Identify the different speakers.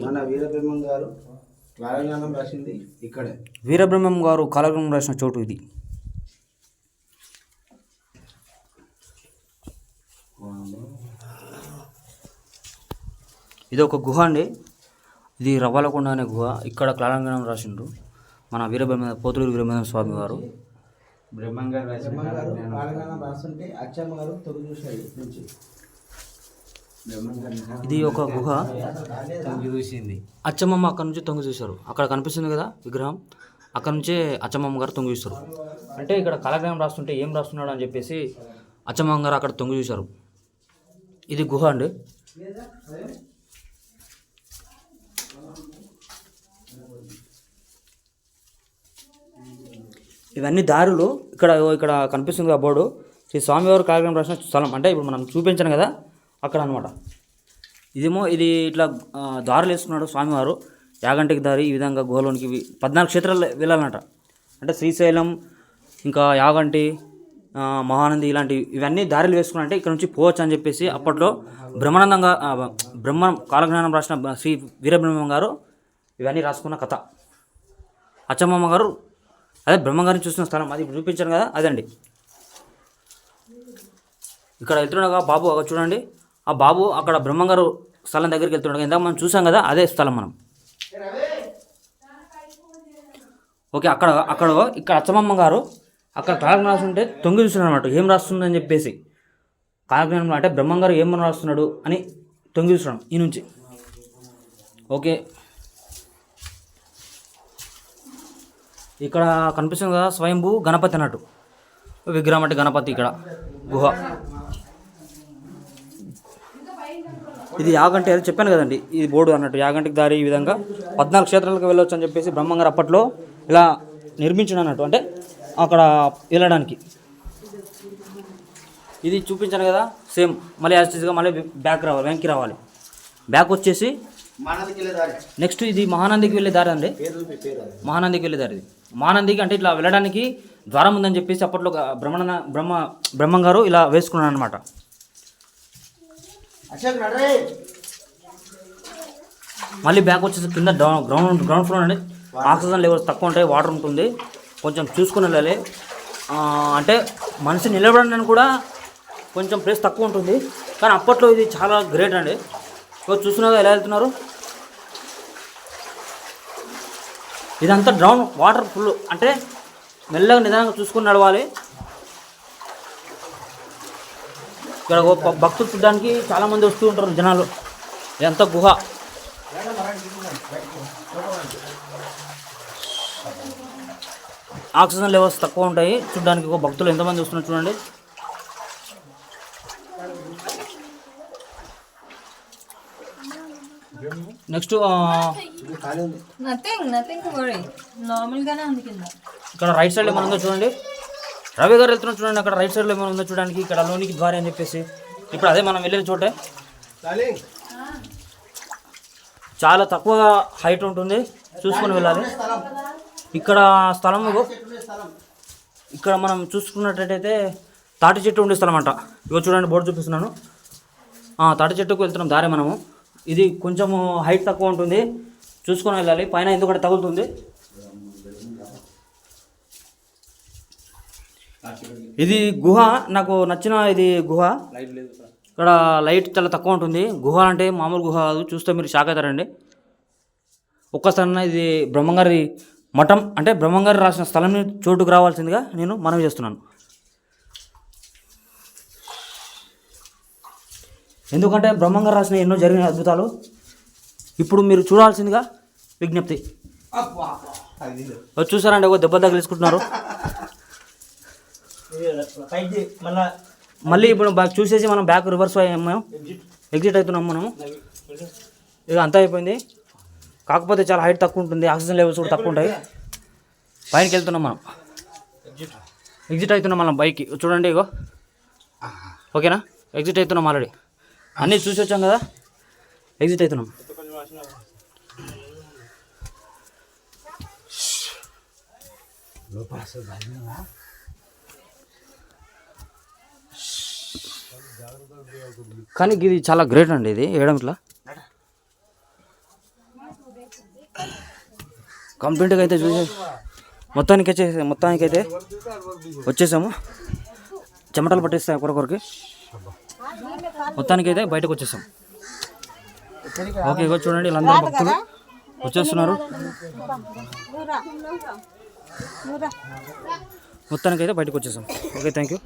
Speaker 1: మన వీరబ్రహ్మం గారు కాలజ్ఞానం రాసింది ఇక్కడే.
Speaker 2: వీరబ్రహ్మం గారు కాలజ్ఞానం రాసిన చోటు ఇది. ఇది ఒక గుహ అండి. ఇది రవ్వాలకొండ అనే గుహ. ఇక్కడ కాలజ్ఞానం రాసిండ్రు మన పోతులూరు వీరబ్రహ్మ స్వామి వారు.
Speaker 1: బ్రహ్మం గారు కాలజ్ఞానం రాస్తుంటే అచ్చమ్మ గారు తొలి చూశాడు నుంచి.
Speaker 2: ఇది ఒక గుహ. అచ్చమ్మమ్మ అక్కడ నుంచి తొంగి చూశారు. అక్కడ కనిపిస్తుంది కదా విగ్రహం, అక్కడ నుంచే అచ్చమ్మమ్మ గారు తొంగి చూస్తారు. అంటే ఇక్కడ కాలజ్ఞానం రాస్తుంటే ఏం రాస్తున్నాడు అని చెప్పేసి అచ్చమ్మమ్మ గారు అక్కడ తొంగి చూశారు. ఇది గుహ అండి. ఇవన్నీ దారులు. ఇక్కడ కనిపిస్తుంది ఆ బోర్డు శ్రీ స్వామివారు కాలజ్ఞానం రాసిన స్థలం. అంటే ఇప్పుడు మనం చూపించాను కదా అక్కడ అనమాట. ఇది ఇట్లా దారులు వేసుకున్నాడు స్వామివారు. యాగంటికి దారి ఈ విధంగా గుహలోనికి 14 క్షేత్రాలు వెళ్ళాలంట. అంటే శ్రీశైలం, ఇంకా యాగంటి, మహానంది ఇవన్నీ దారిలు వేసుకున్నారంటే ఇక్కడ నుంచి పోవచ్చు అని చెప్పేసి అప్పట్లో కాలజ్ఞానం రాసిన శ్రీ వీరబ్రహ్మం గారు ఇవన్నీ రాసుకున్న కథ. అచ్చమ్మమ్మ గారు అదే బ్రహ్మంగారిని చూసిన స్థలం అది ఇప్పుడు చూపించాను కదా అదండి. ఇక్కడ వెళ్తుండగా బాబు అక్కడ చూడండి, ఆ బాబు అక్కడ బ్రహ్మంగారు స్థలం దగ్గరికి వెళ్తుండగా ఇందాక మనం చూసాం కదా అదే స్థలం మనం. ఓకే, ఇక్కడ అచ్చమ్మమ్మ గారు అక్కడ కాలజ్ఞానం రాస్తుంటే తొంగి చూస్తున్నారు అనమాట. ఏం రాస్తుందని చెప్పేసి కాలజ్ఞానం అంటే బ్రహ్మంగారు ఏమని రాస్తున్నాడు అని తొంగి చూస్తున్నాం ఈ నుంచి. ఓకే, ఇక్కడ కనిపిస్తుంది కదా స్వయంభూ గణపతి అన్నట్టు విగ్రహం అంటే గణపతి. ఇక్కడ గుహ ఇది యాగంటి అది చెప్పాను కదండి. ఇది బోర్డు అన్నట్టు యాగంటికి దారి ఈ విధంగా 14 క్షేత్రాలకు వెళ్ళొచ్చు అని చెప్పేసి బ్రహ్మంగారు అప్పట్లో ఇలా నిర్మించిన అన్నట్టు. అంటే అక్కడ వెళ్ళడానికి ఇది చూపించాను కదా సేమ్. మళ్ళీ యాజ్టీస్గా మళ్ళీ వెనక్కి రావాలి. బ్యాక్ వచ్చేసి నెక్స్ట్ ఇది మహానందికి వెళ్ళే దారి అండి. మహానందికి వెళ్ళే దారి ఇది. మహానందికి అంటే ఇట్లా వెళ్ళడానికి ద్వారం ఉందని చెప్పేసి అప్పట్లో బ్రహ్మంగారు ఇలా వేసుకున్నాను అనమాట. మళ్ళీ బ్యాక్ వచ్చేసి కింద గ్రౌండ్ ఫ్లోర్ అండి. ఆక్సిజన్ లెవెల్స్ తక్కువ ఉంటాయి, వాటర్ ఉంటుంది, కొంచెం చూసుకుని వెళ్ళాలి. అంటే మనిషి నిలబడడానికి కూడా కొంచెం ప్లేస్ తక్కువ ఉంటుంది. కానీ అప్పట్లో ఇది చాలా గ్రేట్ అండి. చూస్తున్నాగా ఎలా వెళ్తున్నారు. ఇదంతా డ్రౌన్ వాటర్ ఫుల్, అంటే మెల్లగా నిదానంగా చూసుకుని నడవాలి. ఇక్కడ భక్తులు చూడడానికి చాలామంది వస్తూ ఉంటారు జనాలు. ఇదంతా గుహ. ఆక్సిజన్ లెవెల్స్ తక్కువ ఉంటాయి, చూడడానికి భక్తులు ఎంతమంది వస్తున్నారు చూడండి. నెక్స్ట్ ఇక్కడ రైట్ సైడ్లో ఏమైనా ఉందో చూడండి. రవి గారు వెళ్తున్నా చూడండి. అక్కడ రైట్ సైడ్లో ఏమైనా ఉందో చూడడానికి. ఇక్కడ లోనికి ద్వారి అని చెప్పేసి ఇప్పుడు అదే మనం వెళ్ళిన చోటే. చాలా తక్కువ హైట్ ఉంటుంది, చూసుకొని వెళ్ళాలి. ఇక్కడ స్థలం ఇక్కడ మనం చూసుకున్నట్టయితే తాటి చెట్టు ఉండే స్థలం అంట. ఇగో చూడండి బోర్డు చూపిస్తున్నాను. తాటి చెట్టుకు వెళ్తున్నాం దారి మనము. ఇది కొంచెము హైట్ తక్కువ ఉంటుంది, చూసుకొని వెళ్ళాలి. పైన ఎందుకంటే తగులుతుంది. ఇది గుహ నాకు నచ్చిన ఇది గుహ. ఇక్కడ లైట్ చాలా తక్కువ ఉంటుంది. గుహ అంటే మామూలు గుహ కాదు, చూస్తే మీరు షాక్ అవుతారండి. ఒక్కసారి ఇది బ్రహ్మంగారి మఠం, అంటే బ్రహ్మంగారు రాసిన స్థలం చోటుకు రావాల్సిందిగా నేను మనవి చేస్తున్నాను. ఎందుకంటే బ్రహ్మంగారు రాసిన ఎన్నో జరిగిన అద్భుతాలు ఇప్పుడు మీరు చూడాల్సిందిగా విజ్ఞప్తి. చూసారండి, ఒక దెబ్బ తగిలించుకుంటున్నారు. మళ్ళీ ఇప్పుడు చూసేసి మనం బ్యాక్ రివర్స్ అయ్యాము, ఎగ్జిట్ అవుతున్నాము మనము. ఇక అంతా అయిపోయింది. కాకపోతే చాలా హైట్ తక్కువ ఉంటుంది, ఆక్సిజన్ లెవెల్స్ కూడా తక్కువ ఉంటాయి. పైనకి వెళ్తున్నాం మనం, ఎగ్జిట్ అవుతున్నాం మనం బైక్కి. చూడండి ఇగో, ఓకేనా, ఎగ్జిట్ అవుతున్నాం. ఆల్రెడీ అన్నీ చూసి వచ్చాం కదా, ఎగ్జిట్ అవుతున్నాం. కానీ ఇది చాలా గ్రేట్ అండి, ఇది వేయడం ఇట్లా. కంప్లీట్గా అయితే చూసే మొత్తానికైతే వచ్చేసాము. చెమటలు పట్టేస్తాయి ఒకరికొరికి. మొత్తానికైతే బయటకు వచ్చేసాం. ఓకే, ఇగో చూడండి వీళ్ళందరూ భక్తులు వచ్చేస్తున్నారు. మొత్తానికైతే బయటకు వచ్చేసాం. Okay, thank you.